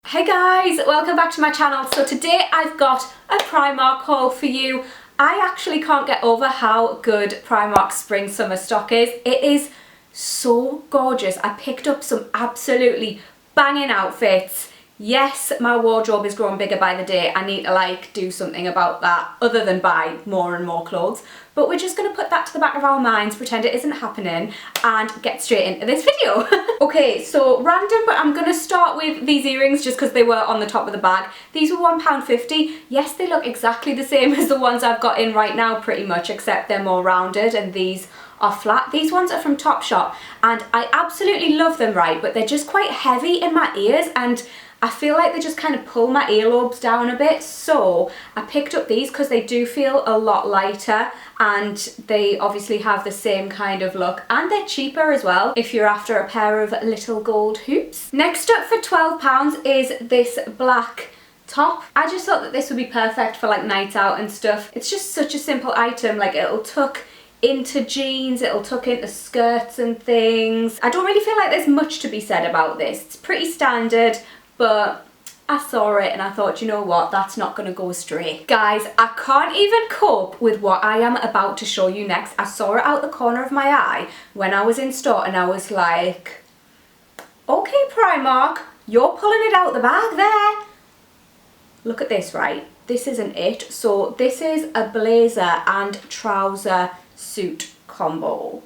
Hey guys, welcome back to my channel. So today I've got a Primark haul for you. I actually can't get over how good Primark's spring summer stock is. It is so gorgeous. I picked up some absolutely banging outfits. Yes, my wardrobe is growing bigger by the day. I need to do something about that other than buy more and more clothes. But we're just going to put that to the back of our minds, pretend it isn't happening, and get straight into this video. Okay, so random, but I'm going to start with these earrings just because they were on the top of the bag. These were £1.50. Yes, they look exactly the same as the ones I've got in right now pretty much, except they're more rounded and these are flat. These ones are from Topshop and I absolutely love them, right? But they're just quite heavy in my ears and I feel like they just kind of pull my earlobes down a bit, so I picked up these because they do feel a lot lighter and they obviously have the same kind of look and they're cheaper as well if you're after a pair of little gold hoops. Next up for £12 is this black top. I just thought that this would be perfect for like nights out and stuff. It's just such a simple item, like it'll tuck into jeans, it'll tuck into skirts and things. I don't really feel like there's much to be said about this. It's pretty standard, but I saw it and I thought, you know what, that's not going to go astray. Guys, I can't even cope with what I am about to show you next. I saw it out the corner of my eye when I was in store and I was like, okay Primark, you're pulling it out the bag there. Look at this, right? This isn't it. So this is a blazer and trouser suit combo.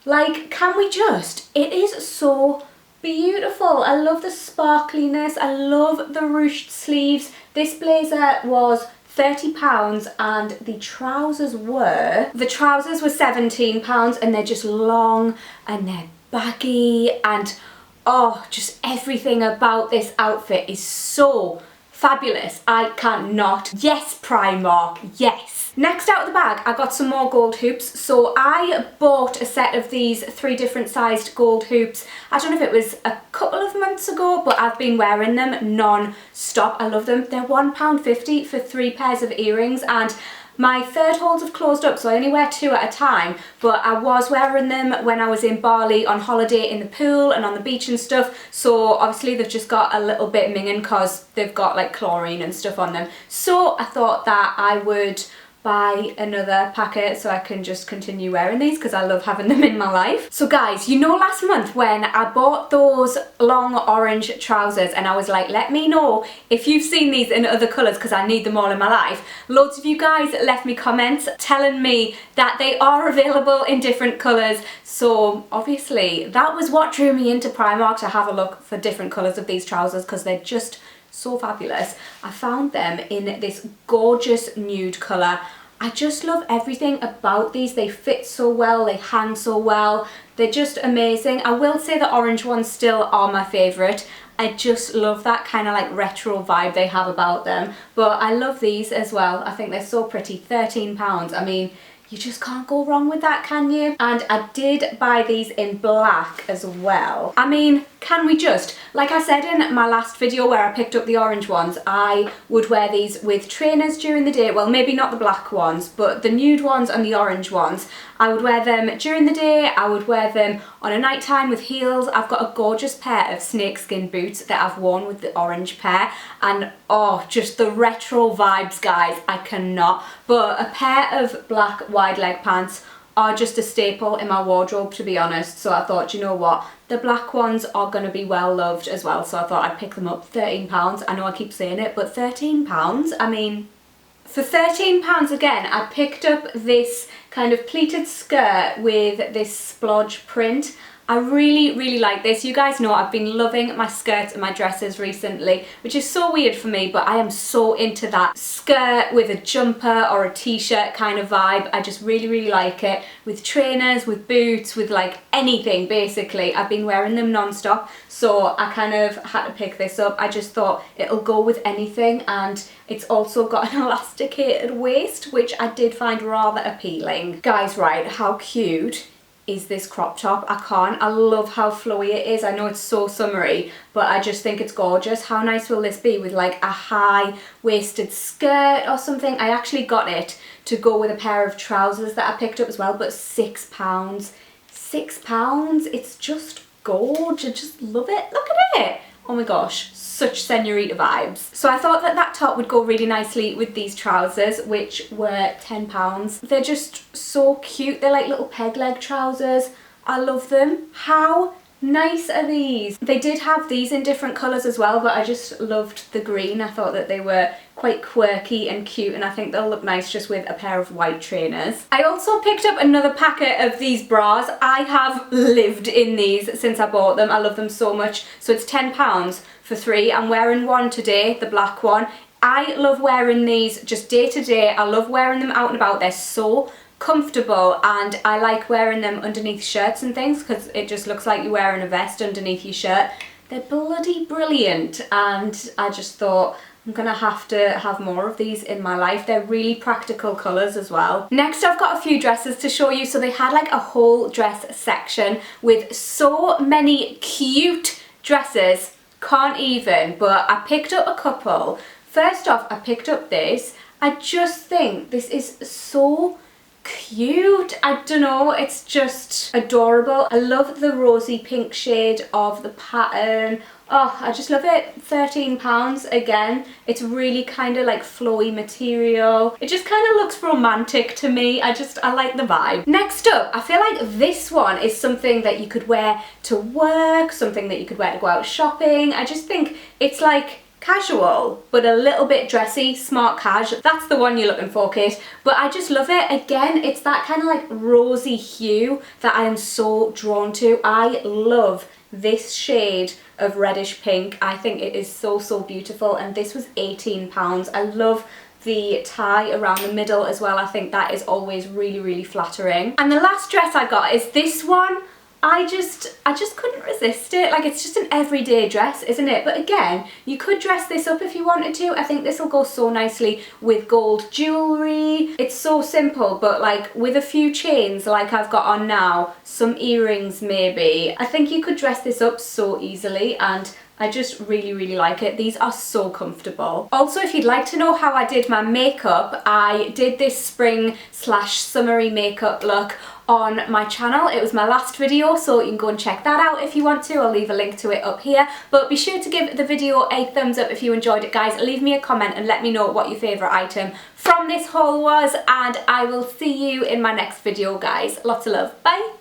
Like, can we just? It is so beautiful. I love the sparkliness. I love the ruched sleeves. This blazer was £30 and the trousers were £17 and they're just long and they're baggy and oh, just everything about this outfit is so fabulous. I can't not. Yes, Primark, yes. Next out of the bag, I got some more gold hoops. So I bought a set of these 3 different sized gold hoops. I don't know if it was a couple of months ago, but I've been wearing them non-stop. I love them. They're £1.50 for 3 pairs of earrings and my third holes have closed up, so I only wear 2 at a time, but I was wearing them when I was in Bali on holiday in the pool and on the beach and stuff, so obviously they've just got a little bit minging because they've got like chlorine and stuff on them. So I thought that I would buy another packet so I can just continue wearing these because I love having them in my life. So guys, you know last month when I bought those long orange trousers and I was like, let me know if you've seen these in other colours because I need them all in my life. Loads of you guys left me comments telling me that they are available in different colours, so obviously that was what drew me into Primark, to have a look for different colours of these trousers because they're just so fabulous. I found them in this gorgeous nude colour. I just love everything about these. They fit so well, they hang so well, they're just amazing. I will say the orange ones still are my favourite. I just love that kind of like retro vibe they have about them, but I love these as well. I think they're so pretty. £13, I mean, you just can't go wrong with that, can you? And I did buy these in black as well. I mean, can we just? Like I said in my last video where I picked up the orange ones, I would wear these with trainers during the day. Well, maybe not the black ones, but the nude ones and the orange ones. I would wear them during the day, I would wear them on a night time with heels. I've got a gorgeous pair of snakeskin boots that I've worn with the orange pair, and oh, just the retro vibes, guys, I cannot. But a pair of black wide leg pants are just a staple in my wardrobe, to be honest, so I thought, you know what, the black ones are going to be well loved as well, so I thought I'd pick them up. £13, I know I keep saying it, but £13, I mean, for £13 again, I picked up this kind of pleated skirt with this splodge print. I really like this. You guys know I've been loving my skirts and my dresses recently, which is so weird for me, but I am so into that skirt with a jumper or a t-shirt kind of vibe. I just really like it, with trainers, with boots, with like anything basically. I've been wearing them non-stop, so I kind of had to pick this up. I just thought it'll go with anything, and it's also got an elasticated waist, which I did find rather appealing. Guys, right, how cute is this crop top? I can't. I love how flowy it is. I know it's so summery, but I just think it's gorgeous. How nice will this be with like a high-waisted skirt or something? I actually got it to go with a pair of trousers that I picked up as well, but £6. £6. It's just gorgeous. I just love it. Look at it. Oh my gosh, such senorita vibes. So I thought that that top would go really nicely with these trousers, which were £10. They're just so cute. They're like little peg leg trousers. I love them. How nice are these? They did have these in different colours as well, but I just loved the green. I thought that they were quite quirky and cute, and I think they'll look nice just with a pair of white trainers. I also picked up another packet of these bras. I have lived in these since I bought them. I love them so much. So it's £10 for 3. I'm wearing one today, the black one. I love wearing these just day to day. I love wearing them out and about. They're so comfortable, and I like wearing them underneath shirts and things because it just looks like you're wearing a vest underneath your shirt. They're bloody brilliant, and I just thought I'm gonna have to have more of these in my life. They're really practical colours as well. Next I've got a few dresses to show you. So they had like a whole dress section with so many cute dresses, can't even, but I picked up a couple. First off, I picked up this. I just think this is so cute. I don't know, it's just adorable. I love the rosy pink shade of the pattern. Oh, I just love it. £13 again. It's really kind of like flowy material. It just kind of looks romantic to me. I like the vibe. Next up, I feel like this one is something that you could wear to work, something that you could wear to go out shopping. I just think it's like casual, but a little bit dressy, smart cash. That's the one you're looking for, Kate. But I just love it. Again, it's that kind of like rosy hue that I am so drawn to. I love this shade of reddish pink. I think it is so, so beautiful. And this was £18. I love the tie around the middle as well. I think that is always really, really flattering. And the last dress I got is this one. I just couldn't resist it. Like, it's just an everyday dress, isn't it? But again, you could dress this up if you wanted to. I think this will go so nicely with gold jewellery. It's so simple, but like with a few chains like I've got on now, some earrings maybe, I think you could dress this up so easily, and I just really, really like it. These are so comfortable. Also, if you'd like to know how I did my makeup, I did this spring/summery makeup look on my channel. It was my last video, so you can go and check that out if you want to. I'll leave a link to it up here. But be sure to give the video a thumbs up if you enjoyed it, guys. Leave me a comment and let me know what your favourite item from this haul was, and I will see you in my next video, guys. Lots of love. Bye!